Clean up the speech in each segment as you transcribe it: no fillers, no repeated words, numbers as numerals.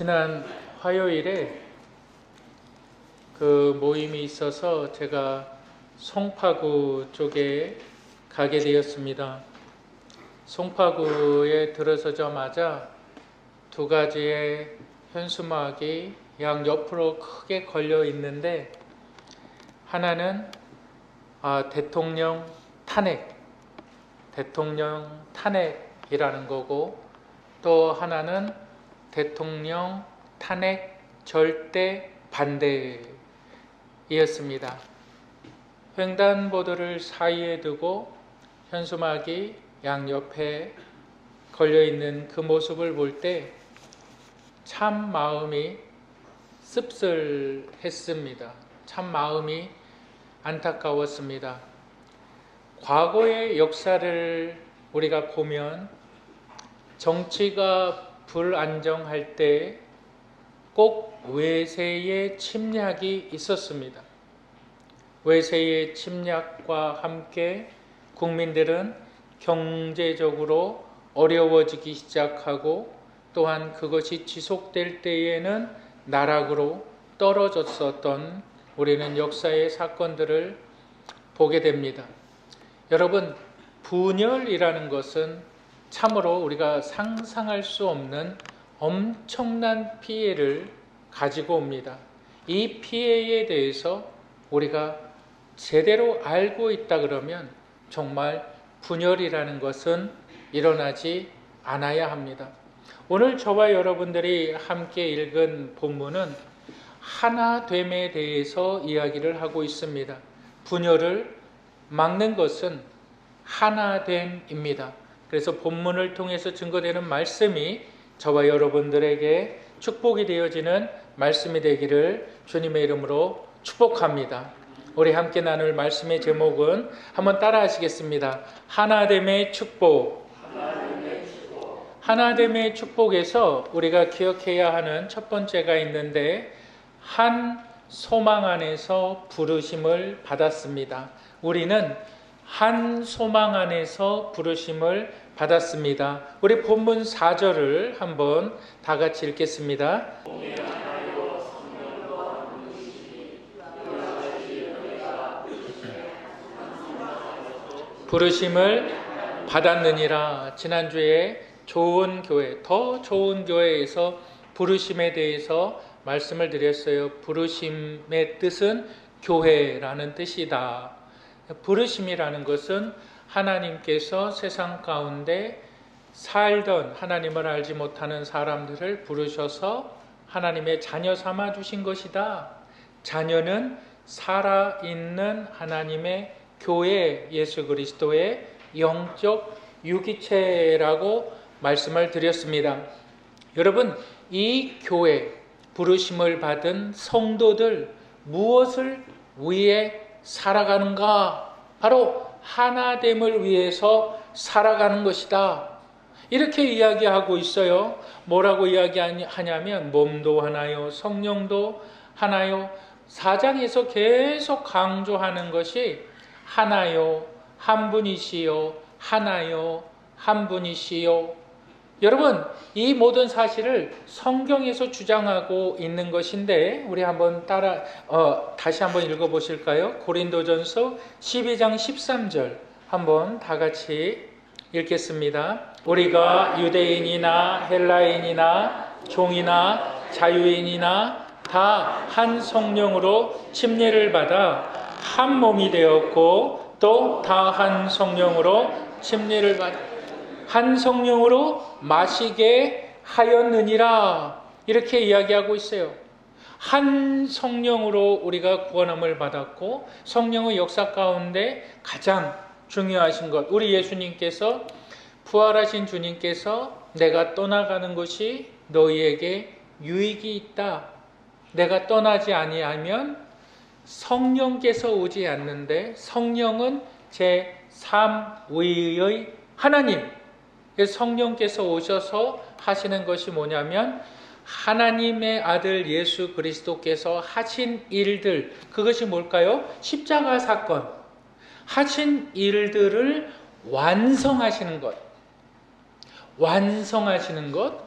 지난 화요일에 그 모임이 있어서 제가 송파구 쪽에 가게 되었습니다. 송파구에 들어서자마자 두 가지의 현수막이 양옆으로 크게 걸려 있는데, 하나는 대통령 탄핵이라는 거고, 또 하나는 대통령 탄핵 절대 반대이었습니다. 횡단보도를 사이에 두고 현수막이 양옆에 걸려있는 그 모습을 볼 때 참 마음이 씁쓸했습니다. 참 마음이 안타까웠습니다. 과거의 역사를 우리가 보면 정치가 불안정할 때 꼭 외세의 침략이 있었습니다. 외세의 침략과 함께 국민들은 경제적으로 어려워지기 시작하고, 또한 그것이 지속될 때에는 나락으로 떨어졌었던 우리는 역사의 사건들을 보게 됩니다. 여러분, 분열이라는 것은 참으로 우리가 상상할 수 없는 엄청난 피해를 가지고 옵니다. 이 피해에 대해서 우리가 제대로 알고 있다 그러면 정말 분열이라는 것은 일어나지 않아야 합니다. 오늘 저와 여러분들이 함께 읽은 본문은 하나됨에 대해서 이야기를 하고 있습니다. 분열을 막는 것은 하나됨입니다. 그래서 본문을 통해서 증거되는 말씀이 저와 여러분들에게 축복이 되어지는 말씀이 되기를 주님의 이름으로 축복합니다. 우리 함께 나눌 말씀의 제목은 한번 따라 하시겠습니다. 하나됨의 축복. 하나됨의 축복에서 우리가 기억해야 하는 첫 번째가 있는데, 한 소망 안에서 부르심을 받았습니다. 우리는 한 소망 안에서 부르심을 받았습니다. 우리 본문 4절을 한번 다 같이 읽겠습니다. 부르심을 받았느니라. 지난주에 좋은 교회, 더 좋은 교회에서 부르심에 대해서 말씀을 드렸어요. 부르심의 뜻은 교회라는 뜻이다. 부르심이라는 것은 하나님께서 세상 가운데 살던 하나님을 알지 못하는 사람들을 부르셔서 하나님의 자녀 삼아 주신 것이다. 자녀는 살아있는 하나님의 교회, 예수 그리스도의 영적 유기체라고 말씀을 드렸습니다. 여러분, 이 교회, 부르심을 받은 성도들, 무엇을 위해 살아가는가? 바로 하나됨을 위해서 살아가는 것이다. 이렇게 이야기하고 있어요. 뭐라고 이야기하냐면 몸도 하나요, 성령도 하나요. 4장에서 계속 강조하는 것이 하나요, 한 분이시요, 하나요, 한 분이시요. 여러분, 이 모든 사실을 성경에서 주장하고 있는 것인데, 우리 한번 다시 한번 읽어보실까요? 고린도전서 12장 13절 한번 다 같이 읽겠습니다. 우리가 유대인이나 헬라인이나 종이나 자유인이나 다 한 성령으로 침례를 받아 한 몸이 되었고, 또 다 한 성령으로 침례를 받아 한 성령으로 마시게 하였느니라. 이렇게 이야기하고 있어요. 한 성령으로 우리가 구원함을 받았고, 성령의 역사 가운데 가장 중요하신 것, 우리 예수님께서, 부활하신 주님께서 내가 떠나가는 것이 너희에게 유익이 있다. 내가 떠나지 아니하면 성령께서 오지 않는데, 성령은 제3위의 하나님, 성령께서 오셔서 하시는 것이 뭐냐면 하나님의 아들 예수 그리스도께서 하신 일들, 그것이 뭘까요? 십자가 사건, 하신 일들을 완성하시는 것.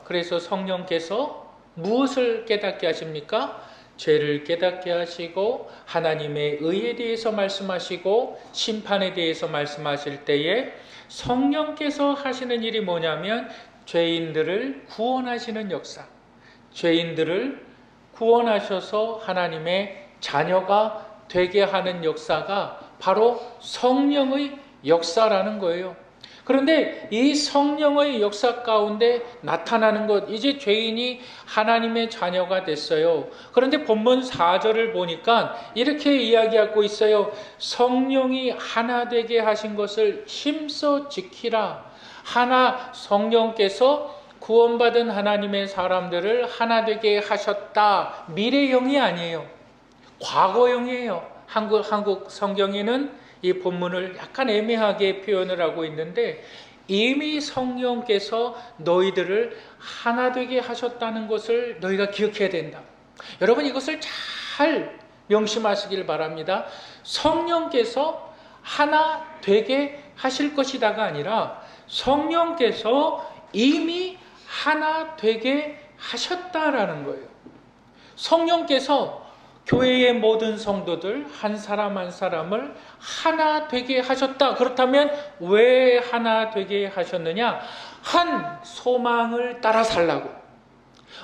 그래서 성령께서 무엇을 깨닫게 하십니까? 죄를 깨닫게 하시고 하나님의 의에 대해서 말씀하시고 심판에 대해서 말씀하실 때에 성령께서 하시는 일이 뭐냐면 죄인들을 구원하시는 역사, 죄인들을 구원하셔서 하나님의 자녀가 되게 하는 역사가 바로 성령의 역사라는 거예요. 그런데 이 성령의 역사 가운데 나타나는 것, 이제 죄인이 하나님의 자녀가 됐어요. 그런데 본문 4절을 보니까 이렇게 이야기하고 있어요. 성령이 하나 되게 하신 것을 힘써 지키라. 성령께서 구원받은 하나님의 사람들을 하나 되게 하셨다. 미래형이 아니에요. 과거형이에요. 한국 성경에는 이 본문을 약간 애매하게 표현을 하고 있는데 이미 성령께서 너희들을 하나 되게 하셨다는 것을 너희가 기억해야 된다. 여러분 이것을 잘 명심하시길 바랍니다. 성령께서 하나 되게 하실 것이다가 아니라 성령께서 이미 하나 되게 하셨다라는 거예요. 성령께서 교회의 모든 성도들 한 사람 한 사람을 하나 되게 하셨다. 그렇다면 왜 하나 되게 하셨느냐? 한 소망을 따라 살라고.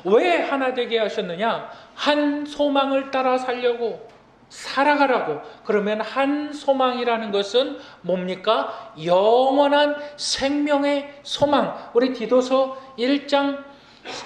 왜 하나 되게 하셨느냐? 한 소망을 따라 살려고, 살아가라고. 그러면 한 소망이라는 것은 뭡니까? 영원한 생명의 소망. 우리 디도서 1장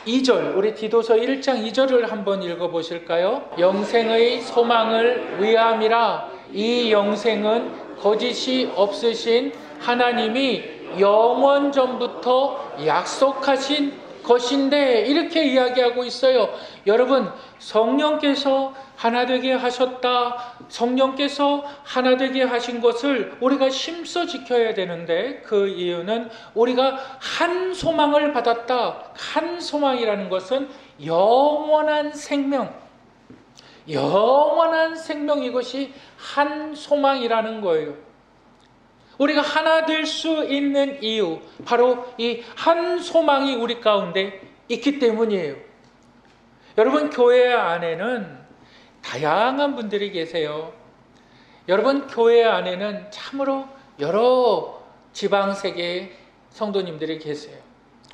2절, 우리 디도서 1장 2절을 한번 읽어보실까요? 영생의 소망을 위함이라. 이 영생은 거짓이 없으신 하나님이 영원 전부터 약속하신 것인데, 이렇게 이야기하고 있어요. 여러분, 성령께서 하나 되게 하셨다. 성령께서 하나 되게 하신 것을 우리가 힘써 지켜야 되는데, 그 이유는 우리가 한 소망을 받았다. 한 소망이라는 것은 영원한 생명, 영원한 생명, 이것이 한 소망이라는 거예요. 우리가 하나 될 수 있는 이유, 바로 이 한 소망이 우리 가운데 있기 때문이에요. 여러분, 교회 안에는 다양한 분들이 계세요. 여러분, 교회 안에는 참으로 여러 지방세계의 성도님들이 계세요.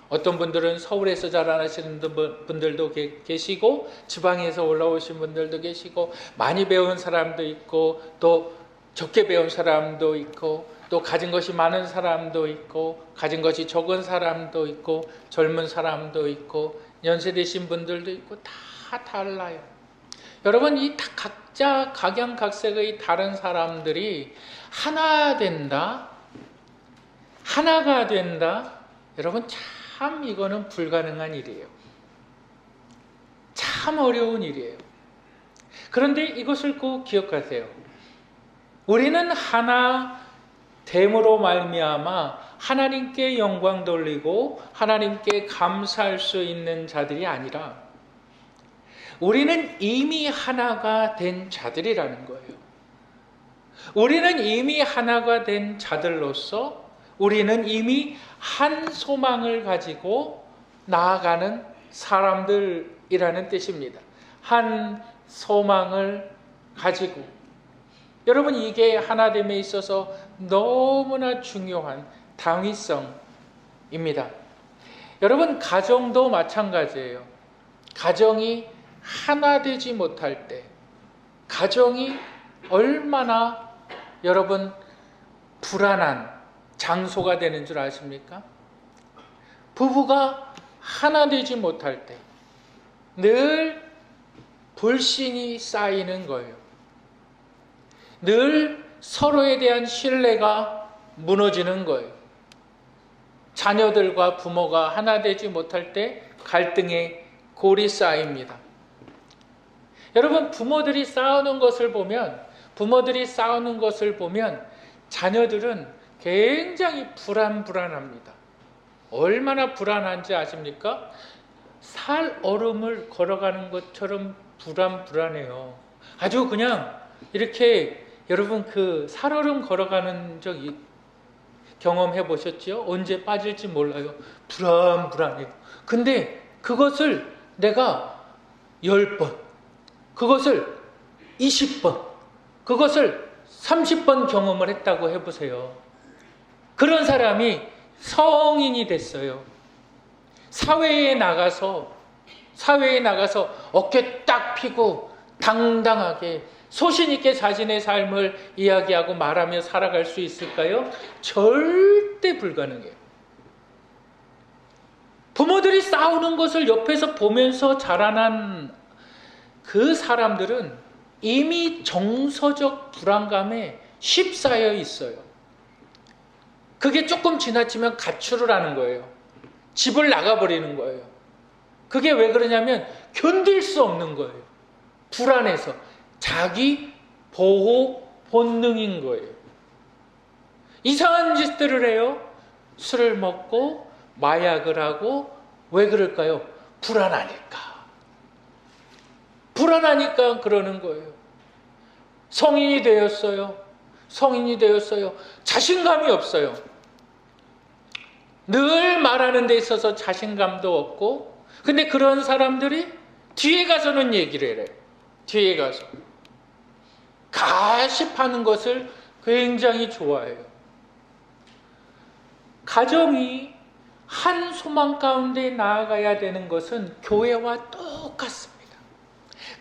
어떤 분들은 서울에서 자라나시는 분들도 계시고, 지방에서 올라오신 분들도 계시고, 많이 배운 사람도 있고, 또 적게 배운 사람도 있고, 또 가진 것이 많은 사람도 있고, 가진 것이 적은 사람도 있고, 젊은 사람도 있고, 연세되신 분들도 있고, 다 달라요. 여러분, 이 각자 각양각색의 다른 사람들이 하나 된다, 하나가 된다. 여러분, 참 이거는 불가능한 일이에요. 참 어려운 일이에요. 그런데 이것을 꼭 기억하세요. 우리는 하나 됨으로 말미암아 하나님께 영광 돌리고 하나님께 감사할 수 있는 자들이 아니라, 우리는 이미 하나가 된 자들이라는 거예요. 우리는 이미 하나가 된 자들로서 우리는 이미 한 소망을 가지고 나아가는 사람들이라는 뜻입니다. 한 소망을 가지고. 여러분, 이게 하나됨에 있어서 너무나 중요한 당위성입니다. 여러분, 가정도 마찬가지예요. 가정이 하나 되지 못할 때, 가정이 얼마나 여러분 불안한 장소가 되는 줄 아십니까? 부부가 하나 되지 못할 때 늘 불신이 쌓이는 거예요. 늘 서로에 대한 신뢰가 무너지는 거예요. 자녀들과 부모가 하나 되지 못할 때 갈등의 골이 쌓입니다. 여러분, 부모들이 싸우는 것을 보면 자녀들은 굉장히 불안합니다. 얼마나 불안한지 아십니까? 살얼음을 걸어가는 것처럼 불안해요. 아주 그냥 이렇게, 여러분 그 살얼음 걸어가는 적 경험해 보셨죠? 언제 빠질지 몰라요. 불안해요. 근데 그것을 내가 10번, 그것을 20번, 그것을 30번 경험을 했다고 해보세요. 그런 사람이 성인이 됐어요. 사회에 나가서 어깨 딱 펴고 당당하게 소신 있게 자신의 삶을 이야기하고 말하며 살아갈 수 있을까요? 절대 불가능해요. 부모들이 싸우는 것을 옆에서 보면서 자라난 그 사람들은 이미 정서적 불안감에 휩싸여 있어요. 그게 조금 지나치면 가출을 하는 거예요. 집을 나가버리는 거예요. 그게 왜 그러냐면 견딜 수 없는 거예요. 불안해서. 자기 보호 본능인 거예요. 이상한 짓들을 해요. 술을 먹고 마약을 하고. 왜 그럴까요? 불안하니까 그러는 거예요. 성인이 되었어요. 자신감이 없어요. 늘 말하는 데 있어서 자신감도 없고. 근데 그런 사람들이 뒤에 가서는 얘기를 해요. 뒤에 가서 가십하는 것을 굉장히 좋아해요. 가정이 한 소망 가운데 나아가야 되는 것은 교회와 똑같습니다.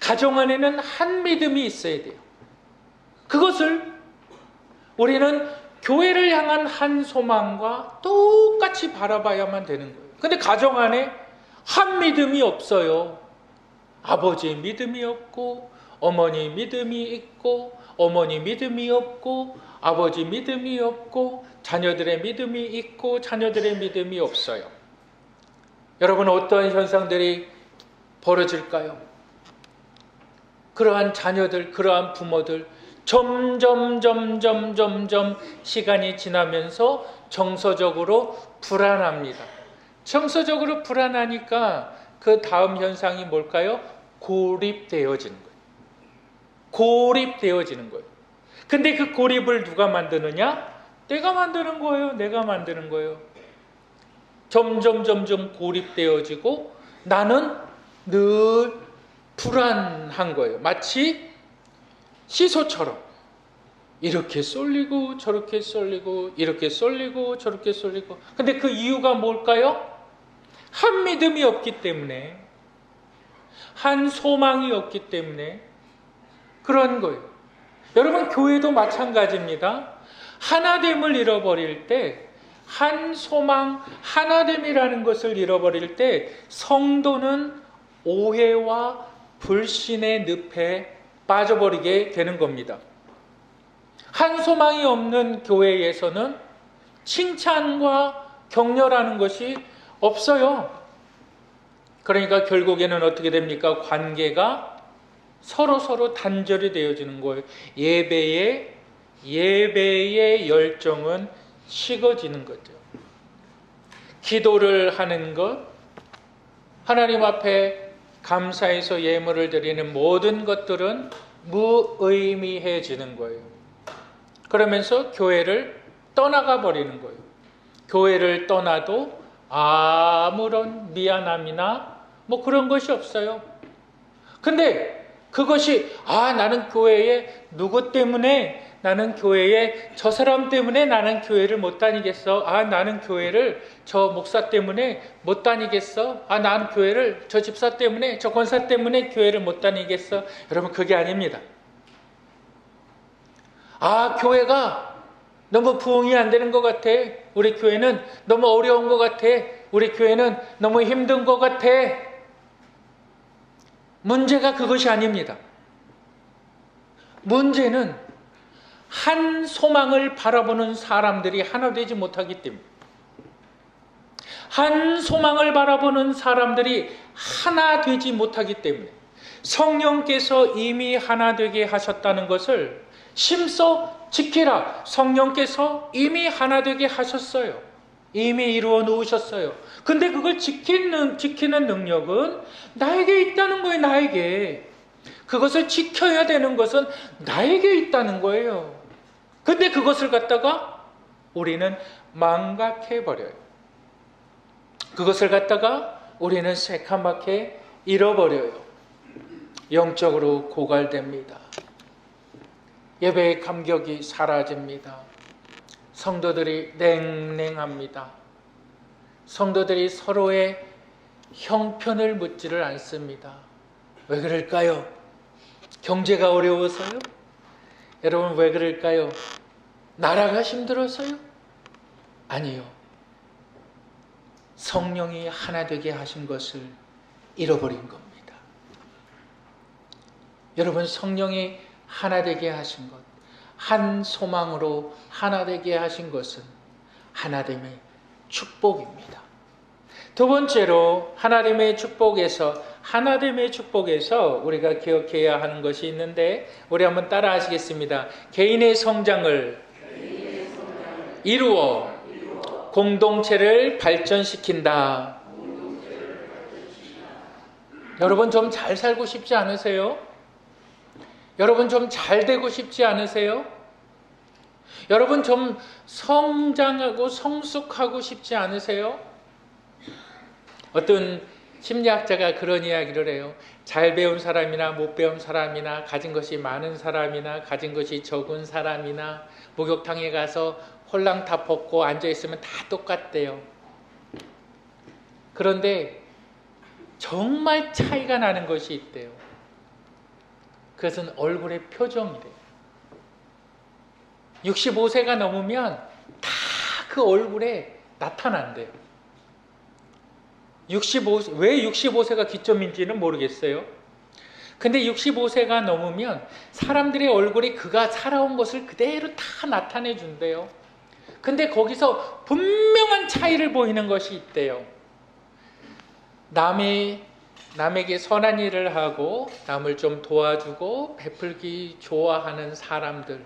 가정 안에는 한 믿음이 있어야 돼요. 그것을 우리는 교회를 향한 한 소망과 똑같이 바라봐야만 되는 거예요. 근데 가정 안에 한 믿음이 없어요. 아버지의 믿음이 없고, 어머니 믿음이 있고, 어머니 믿음이 없고, 아버지 믿음이 없고, 자녀들의 믿음이 있고, 자녀들의 믿음이 없어요. 여러분, 어떠한 현상들이 벌어질까요? 그러한 자녀들, 그러한 부모들, 점점 시간이 지나면서 정서적으로 불안합니다. 정서적으로 불안하니까 그 다음 현상이 뭘까요? 고립되어지는 거예요. 근데 그 고립을 누가 만드느냐? 내가 만드는 거예요. 점점 고립되어지고 나는 늘 불안한 거예요. 마치 시소처럼 이렇게 쏠리고 저렇게 쏠리고 이렇게 쏠리고 저렇게 쏠리고. 근데 그 이유가 뭘까요? 한 믿음이 없기 때문에, 한 소망이 없기 때문에 그런 거예요. 여러분, 교회도 마찬가지입니다. 하나됨을 잃어버릴 때, 한 소망, 하나됨이라는 것을 잃어버릴 때 성도는 오해와 불신의 늪에 빠져버리게 되는 겁니다. 한 소망이 없는 교회에서는 칭찬과 격려라는 것이 없어요. 그러니까 결국에는 어떻게 됩니까? 관계가 서로 단절이 되어지는 거예요. 예배의 열정은 식어지는 거죠. 기도를 하는 것, 하나님 앞에 감사해서 예물을 드리는 모든 것들은 무의미해지는 거예요. 그러면서 교회를 떠나가 버리는 거예요. 교회를 떠나도 아무런 미안함이나 그런 것이 없어요. 근데 그것이 나는 교회에 누구 때문에, 나는 교회에 저 사람 때문에 나는 교회를 못 다니겠어. 나는 교회를 저 목사 때문에 못 다니겠어. 나는 교회를 저 집사 때문에, 저 권사 때문에 교회를 못 다니겠어. 여러분, 그게 아닙니다. 교회가 너무 부흥이 안 되는 것 같아. 우리 교회는 너무 어려운 것 같아. 우리 교회는 너무 힘든 것 같아. 문제가 그것이 아닙니다. 문제는 한 소망을 바라보는 사람들이 하나 되지 못하기 때문에, 한 소망을 바라보는 사람들이 하나 되지 못하기 때문에, 성령께서 이미 하나 되게 하셨다는 것을 심써 지키라. 성령께서 이미 하나 되게 하셨어요. 이미 이루어 놓으셨어요. 근데 그걸 지키는 능력은 나에게 있다는 거예요. 나에게. 그것을 지켜야 되는 것은 나에게 있다는 거예요. 근데 그것을 갖다가 우리는 망각해버려요. 그것을 갖다가 우리는 새카맣게 잃어버려요. 영적으로 고갈됩니다. 예배의 감격이 사라집니다. 성도들이 냉랭합니다. 성도들이 서로의 형편을 묻지를 않습니다. 왜 그럴까요? 경제가 어려워서요? 여러분 왜 그럴까요? 나라가 힘들어서요? 아니요. 성령이 하나 되게 하신 것을 잃어버린 겁니다. 여러분 성령이 하나 되게 하신 것, 한 소망으로 하나 되게 하신 것은 하나님의 축복입니다. 두 번째로 하나님의 축복에서 우리가 기억해야 하는 것이 있는데 우리 한번 따라 하시겠습니다. 개인의 성장을 이루어 공동체를 발전시킨다. 여러분 좀 잘 살고 싶지 않으세요? 여러분 좀 잘 되고 싶지 않으세요? 여러분 좀 성장하고 성숙하고 싶지 않으세요? 어떤 심리학자가 그런 이야기를 해요. 잘 배운 사람이나 못 배운 사람이나 가진 것이 많은 사람이나 가진 것이 적은 사람이나 목욕탕에 가서 홀랑 다 벗고 앉아있으면 다 똑같대요. 그런데 정말 차이가 나는 것이 있대요. 그것은 얼굴의 표정이래요. 65세가 넘으면 다 그 얼굴에 나타난대요. 왜 65세가 기점인지는 모르겠어요. 근데 65세가 넘으면 사람들의 얼굴이 그가 살아온 것을 그대로 다 나타내 준대요. 근데 거기서 분명한 차이를 보이는 것이 있대요. 남에게 선한 일을 하고 남을 좀 도와주고 베풀기 좋아하는 사람들,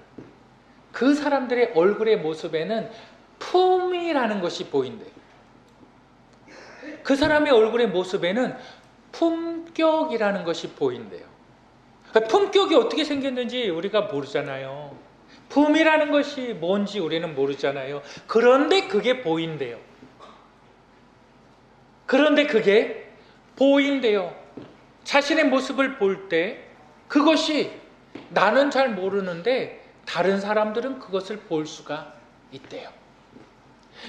그 사람들의 얼굴의 모습에는 품이라는 것이 보인대요. 그 사람의 얼굴의 모습에는 품격이라는 것이 보인대요. 품격이 어떻게 생겼는지 우리가 모르잖아요. 품이라는 것이 뭔지 우리는 모르잖아요. 그런데 그게 보인대요. 자신의 모습을 볼 때 그것이 나는 잘 모르는데 다른 사람들은 그것을 볼 수가 있대요.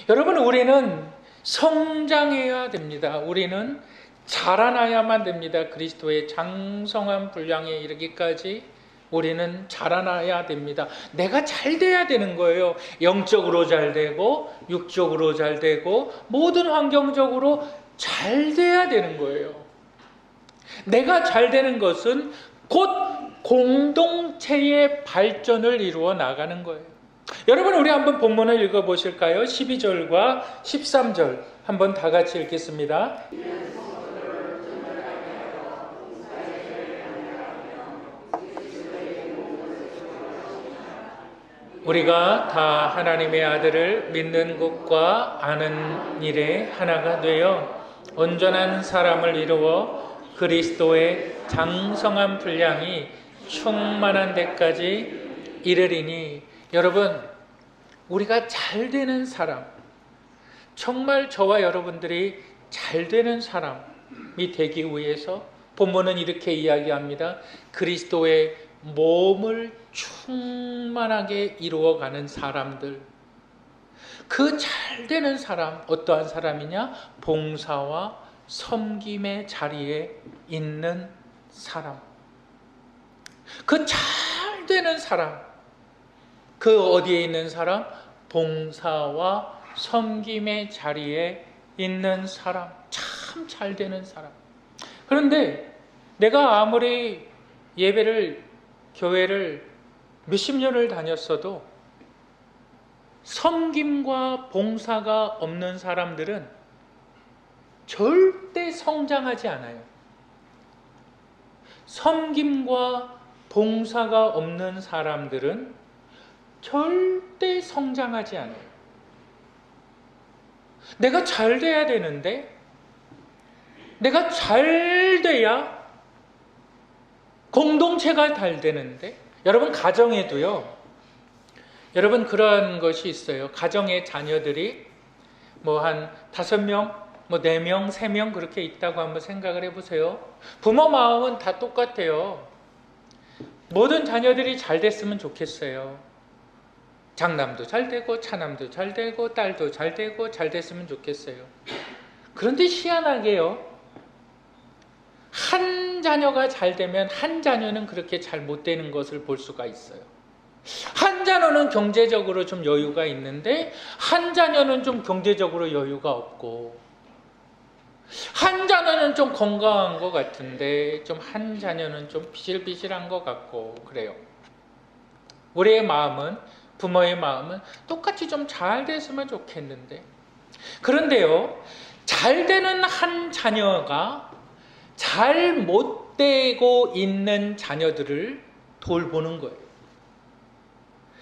여러분 우리는 성장해야 됩니다. 우리는 자라나야만 됩니다. 그리스도의 장성한 분량에 이르기까지 우리는 자라나야 됩니다. 내가 잘 돼야 되는 거예요. 영적으로 잘 되고 육적으로 잘 되고 모든 환경적으로 잘 돼야 되는 거예요. 내가 잘 되는 것은 곧 공동체의 발전을 이루어 나가는 거예요. 여러분 우리 한번 본문을 읽어보실까요? 12절과 13절 한번 다 같이 읽겠습니다. 우리가 다 하나님의 아들을 믿는 것과 아는 일에 하나가 되어 온전한 사람을 이루어 그리스도의 장성한 분량이 충만한 데까지 이르리니. 여러분 우리가 잘 되는 사람, 정말 저와 여러분들이 잘 되는 사람이 되기 위해서 본문은 이렇게 이야기합니다. 그리스도의 몸을 충만하게 이루어가는 사람들. 그 잘 되는 사람 어떠한 사람이냐? 봉사와 섬김의 자리에 있는 사람. 그 잘 되는 사람, 그 어디에 있는 사람? 봉사와 섬김의 자리에 있는 사람. 참 잘 되는 사람. 그런데 내가 아무리 교회를 몇십 년을 다녔어도 섬김과 봉사가 없는 사람들은 절대 성장하지 않아요. 섬김과 봉사가 없는 사람들은 절대 성장하지 않아요. 내가 잘 돼야 되는데, 내가 잘 돼야 공동체가 잘 되는데, 여러분 가정에도요, 여러분 그런 것이 있어요. 가정의 자녀들이 뭐 한 5명, 뭐 4명, 3명 그렇게 있다고 한번 생각을 해보세요. 부모 마음은 다 똑같아요. 모든 자녀들이 잘 됐으면 좋겠어요. 장남도 잘 되고 차남도 잘 되고 딸도 잘 되고 잘 됐으면 좋겠어요. 그런데 희한하게요, 한 자녀가 잘 되면 한 자녀는 그렇게 잘 못 되는 것을 볼 수가 있어요. 한 자녀는 경제적으로 좀 여유가 있는데 한 자녀는 좀 경제적으로 여유가 없고, 한 자녀는 좀 건강한 것 같은데 좀 한 자녀는 좀 비실비실한 것 같고 그래요. 우리의 마음은, 부모의 마음은 똑같이 좀 잘 됐으면 좋겠는데, 그런데요, 잘 되는 한 자녀가 잘 못 되고 있는 자녀들을 돌보는 거예요.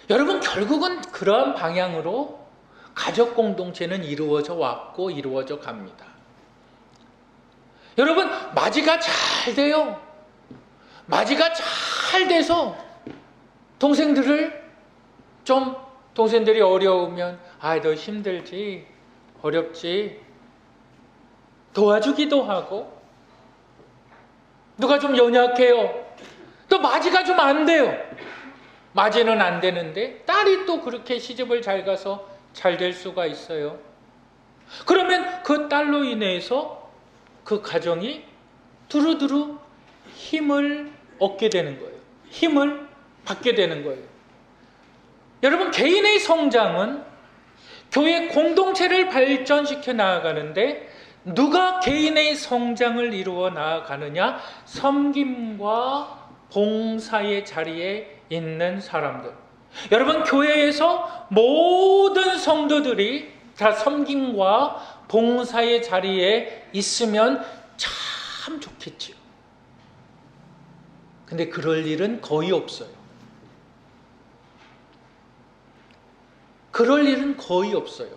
여러분, 결국은 그러한 방향으로 가족 공동체는 이루어져 왔고 이루어져 갑니다. 여러분, 마지가 잘 돼요. 마지가 잘 돼서 동생들이 어려우면 너 힘들지, 어렵지, 도와주기도 하고, 누가 좀 연약해요, 또 마지가 좀 안 돼요. 마지는 안 되는데 딸이 또 그렇게 시집을 잘 가서 잘 될 수가 있어요. 그러면 그 딸로 인해서 그 가정이 두루두루 힘을 얻게 되는 거예요. 힘을 받게 되는 거예요. 여러분, 개인의 성장은 교회 공동체를 발전시켜 나아가는데 누가 개인의 성장을 이루어 나아가느냐? 섬김과 봉사의 자리에 있는 사람들. 여러분, 교회에서 모든 성도들이 다 섬김과 봉사의 자리에 있으면 참 좋겠지요. 근데 그럴 일은 거의 없어요. 그럴 일은 거의 없어요.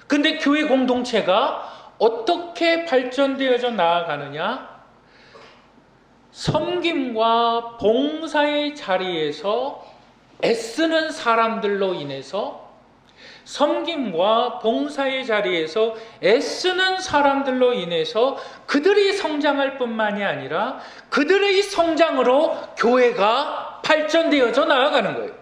근데 교회 공동체가 어떻게 발전되어져 나아가느냐? 섬김과 봉사의 자리에서 애쓰는 사람들로 인해서, 섬김과 봉사의 자리에서 애쓰는 사람들로 인해서 그들이 성장할 뿐만이 아니라 그들의 성장으로 교회가 발전되어져 나아가는 거예요.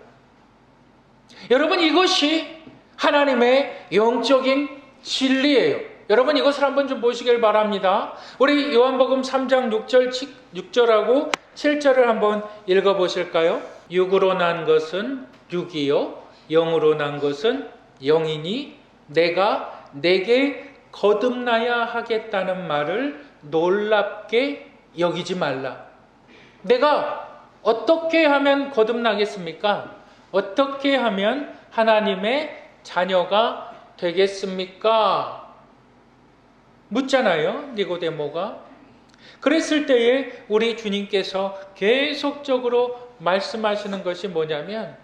여러분, 이것이 하나님의 영적인 진리예요. 여러분, 이것을 한번 좀 보시길 바랍니다. 우리 요한복음 3장 6절하고 7절을 한번 읽어보실까요? 육으로 난 것은 육이요 영으로 난 것은 영이니 내가 내게 거듭나야 하겠다는 말을 놀랍게 여기지 말라. 내가 어떻게 하면 거듭나겠습니까? 어떻게 하면 하나님의 자녀가 되겠습니까? 묻잖아요, 니고데모가. 그랬을 때에 우리 주님께서 계속적으로 말씀하시는 것이 뭐냐면,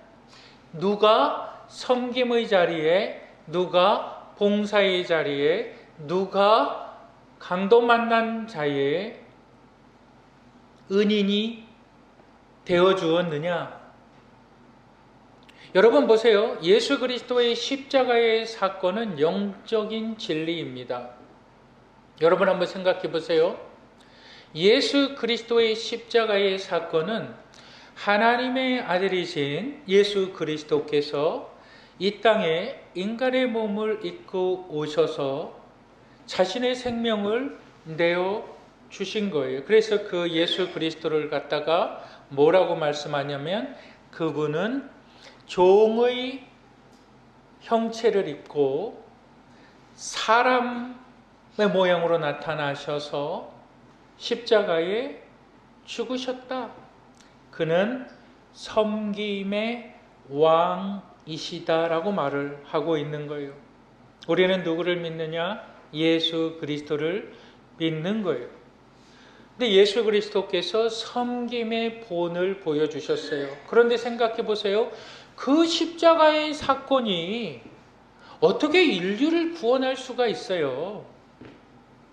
누가 섬김의 자리에, 누가 봉사의 자리에, 누가 강도 만난 자리에 은인이 되어 주었느냐? 여러분 보세요. 예수 그리스도의 십자가의 사건은 영적인 진리입니다. 여러분 한번 생각해 보세요. 예수 그리스도의 십자가의 사건은 하나님의 아들이신 예수 그리스도께서 이 땅에 인간의 몸을 입고 오셔서 자신의 생명을 내어 주신 거예요. 그래서 그 예수 그리스도를 갖다가 뭐라고 말씀하냐면, 그분은 종의 형체를 입고 사람의 모양으로 나타나셔서 십자가에 죽으셨다. 그는 섬김의 왕이시다라고 말을 하고 있는 거예요. 우리는 누구를 믿느냐? 예수 그리스도를 믿는 거예요. 근데 예수 그리스도께서 섬김의 본을 보여주셨어요. 그런데 생각해 보세요. 그 십자가의 사건이 어떻게 인류를 구원할 수가 있어요?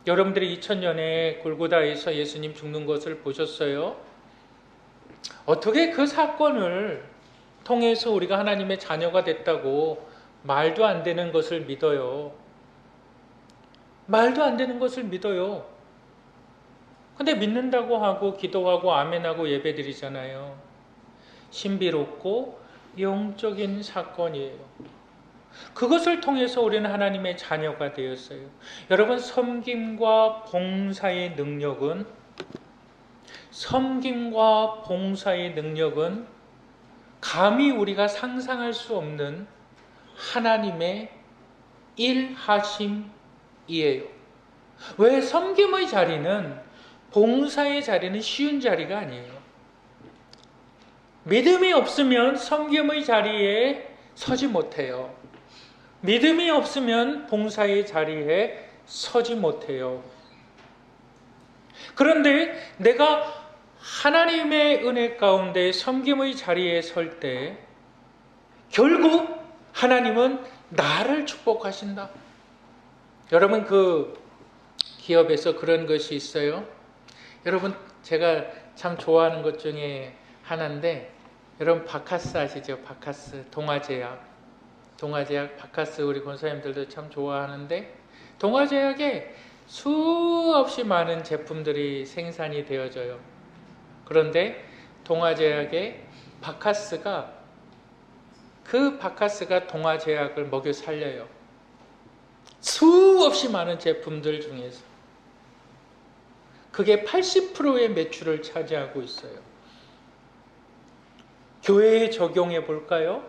여러분들이 2000년에 골고다에서 예수님 죽는 것을 보셨어요? 어떻게 그 사건을 통해서 우리가 하나님의 자녀가 됐다고 말도 안 되는 것을 믿어요? 말도 안 되는 것을 믿어요. 근데 믿는다고 하고 기도하고 아멘하고 예배드리잖아요. 신비롭고 영적인 사건이에요. 그것을 통해서 우리는 하나님의 자녀가 되었어요. 여러분, 섬김과 봉사의 능력은 감히 우리가 상상할 수 없는 하나님의 일하심이에요. 왜? 섬김의 자리는, 봉사의 자리는 쉬운 자리가 아니에요. 믿음이 없으면 섬김의 자리에 서지 못해요. 믿음이 없으면 봉사의 자리에 서지 못해요. 그런데 내가 하나님의 은혜 가운데 섬김의 자리에 설 때 결국 하나님은 나를 축복하신다. 여러분, 그 기업에서 그런 것이 있어요. 여러분, 제가 참 좋아하는 것 중에 하나인데, 여러분 바카스 아시죠? 바카스, 동아제약 바카스, 우리 권사님들도 참 좋아하는데, 동아제약에 수없이 많은 제품들이 생산이 되어져요. 그런데 동아제약의 바카스가 동아제약을 먹여 살려요. 수없이 많은 제품들 중에서 그게 80%의 매출을 차지하고 있어요. 교회에 적용해 볼까요?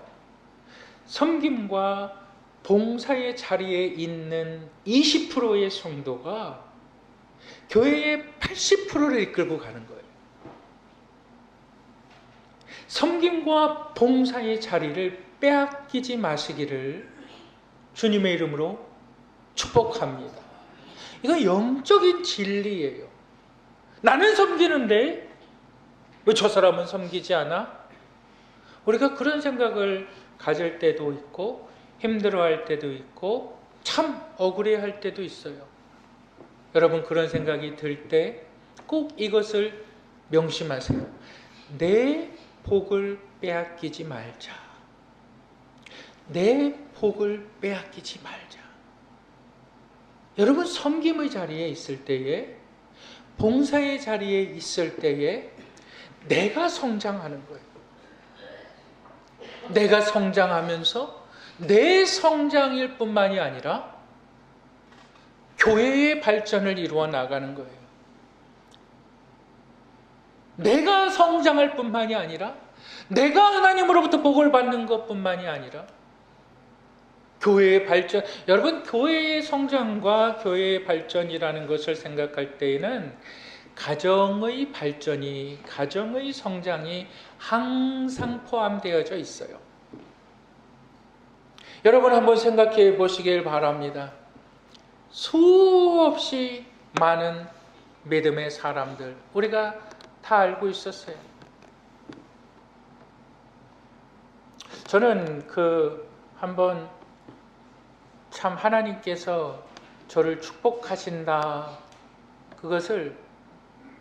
섬김과 봉사의 자리에 있는 20%의 성도가 교회의 80%를 이끌고 가는 거예요. 섬김과 봉사의 자리를 빼앗기지 마시기를 주님의 이름으로 축복합니다. 이건 영적인 진리예요. 나는 섬기는데 왜 저 사람은 섬기지 않아? 우리가 그런 생각을 가질 때도 있고, 힘들어할 때도 있고, 참 억울해할 때도 있어요. 여러분, 그런 생각이 들 때 꼭 이것을 명심하세요. 내 복을 빼앗기지 말자. 내 복을 빼앗기지 말자. 여러분, 섬김의 자리에 있을 때에, 봉사의 자리에 있을 때에 내가 성장하는 거예요. 내가 성장하면서 내 성장일 뿐만이 아니라 교회의 발전을 이루어 나가는 거예요. 내가 성장할 뿐만이 아니라, 내가 하나님으로부터 복을 받는 것뿐만이 아니라 교회의 발전, 여러분, 교회의 성장과 교회의 발전이라는 것을 생각할 때에는 가정의 발전이, 가정의 성장이 항상 포함되어져 있어요. 여러분, 한번 생각해 보시길 바랍니다. 수없이 많은 믿음의 사람들, 우리가 다 알고 있었어요. 저는 한번 참 하나님께서 저를 축복하신다, 그것을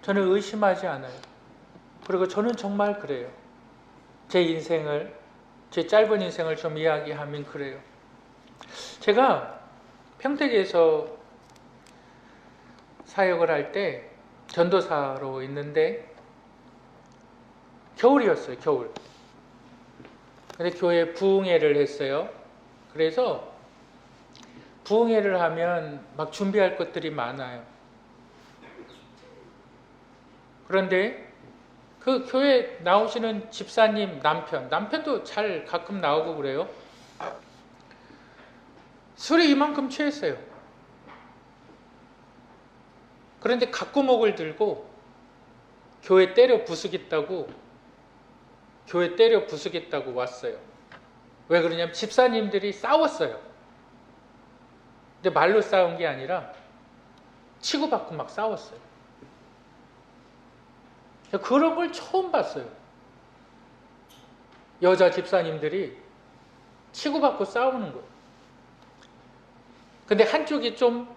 저는 의심하지 않아요. 그리고 저는 정말 그래요. 제 짧은 인생을 좀 이야기하면 그래요. 제가 평택에서 사역을 할 때 전도사로 있는데 겨울이었어요. 겨울. 근데 교회에 부흥회를 했어요. 그래서 부흥회를 하면 막 준비할 것들이 많아요. 그런데 그 교회 나오시는 집사님 남편도 잘 가끔 나오고 그래요. 술이 이만큼 취했어요. 그런데 각구목을 들고 교회 때려 부수겠다고 왔어요. 왜 그러냐면 집사님들이 싸웠어요. 근데 말로 싸운 게 아니라 치고받고 막 싸웠어요. 그런 걸 처음 봤어요. 여자 집사님들이 치고받고 싸우는 거예요. 근데 한쪽이 좀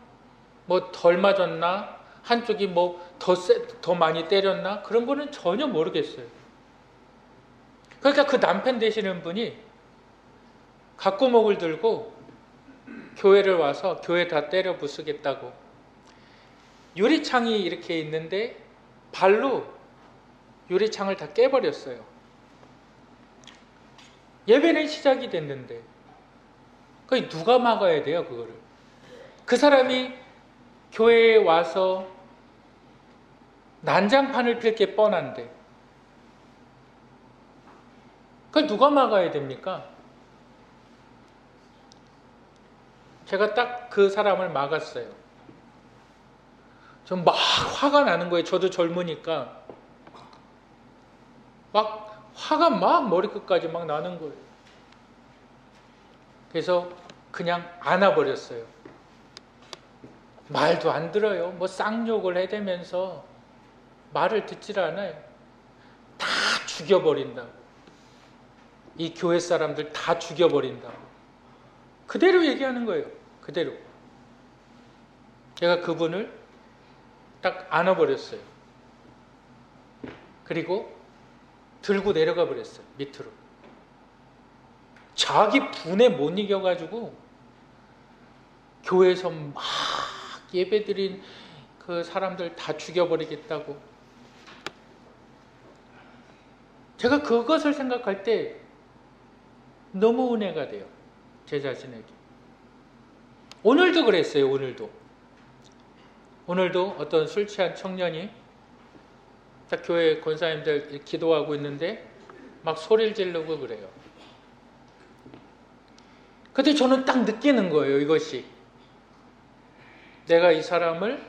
뭐 덜 맞았나, 한쪽이 뭐 더 많이 때렸나, 그런 거는 전혀 모르겠어요. 그러니까 그 남편 되시는 분이 각고목을 들고 교회를 와서 교회 다 때려 부수겠다고 유리창이 이렇게 있는데 발로 유리창을 다 깨버렸어요. 예배는 시작이 됐는데 그게 누가 막아야 돼요, 그거를? 그 사람이 교회에 와서 난장판을 필 게 뻔한데 그걸 누가 막아야 됩니까? 제가 딱 그 사람을 막았어요. 전 막 화가 나는 거예요. 저도 젊으니까 막 화가 막 머리끝까지 막 나는 거예요. 그래서 그냥 안아버렸어요. 말도 안 들어요. 뭐 쌍욕을 해대면서 말을 듣질 않아요. 다 죽여버린다고. 이 교회 사람들 다 죽여버린다고. 그대로 얘기하는 거예요. 그대로. 제가 그분을 딱 안아버렸어요. 그리고 들고 내려가 버렸어요. 밑으로. 자기 분에 못 이겨가지고 교회에서 막 예배드린 그 사람들 다 죽여버리겠다고. 제가 그것을 생각할 때 너무 은혜가 돼요. 제 자신에게. 오늘도 그랬어요. 오늘도 어떤 술 취한 청년이 딱 교회 권사님들 기도하고 있는데 막 소리를 지르고 그래요. 근데 저는 딱 느끼는 거예요. 이것이 내가 이 사람을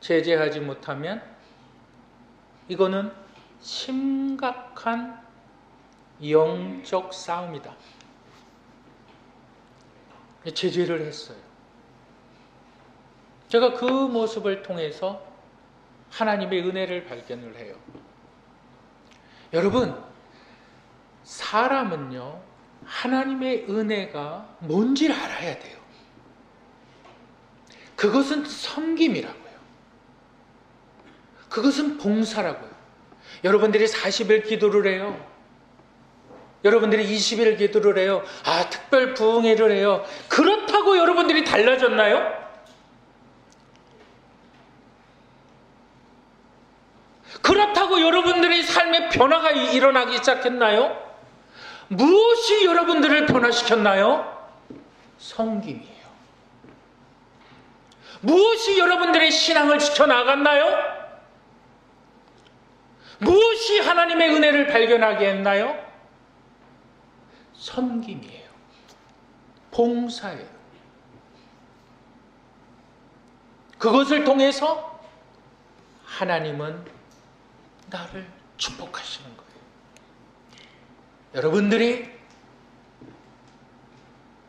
제재하지 못하면 이거는 심각한 영적 싸움이다. 제재를 했어요. 제가 그 모습을 통해서 하나님의 은혜를 발견을 해요. 여러분, 사람은요, 하나님의 은혜가 뭔지를 알아야 돼요. 그것은 섬김이라고요. 그것은 봉사라고요. 여러분들이 40일 기도를 해요. 여러분들이 20일 기도를 해요. 특별 부흥회를 해요. 그렇다고 여러분들이 달라졌나요? 그렇다고 여러분들의 삶에 변화가 일어나기 시작했나요? 무엇이 여러분들을 변화시켰나요? 섬김이에요. 무엇이 여러분들의 신앙을 지켜나갔나요? 무엇이 하나님의 은혜를 발견하게 했나요? 섬김이에요. 봉사예요. 그것을 통해서 하나님은 나를 축복하시는 거예요. 여러분들이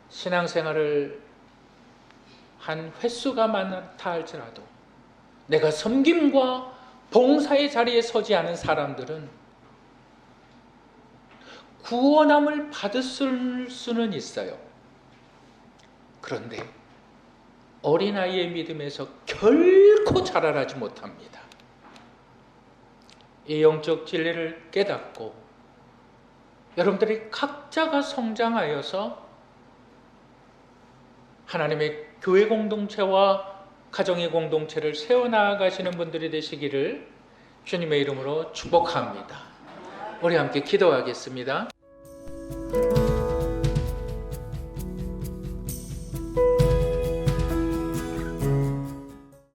신앙생활을 한 횟수가 많다 할지라도 내가 섬김과 봉사의 자리에 서지 않은 사람들은 구원함을 받을 수는 있어요. 그런데 어린아이의 믿음에서 결코 자라나지 못합니다. 이 영적 진리를 깨닫고 여러분들이 각자가 성장하여서 하나님의 교회 공동체와 가정의 공동체를 세워나가시는 분들이 되시기를 주님의 이름으로 축복합니다. 우리 함께 기도하겠습니다.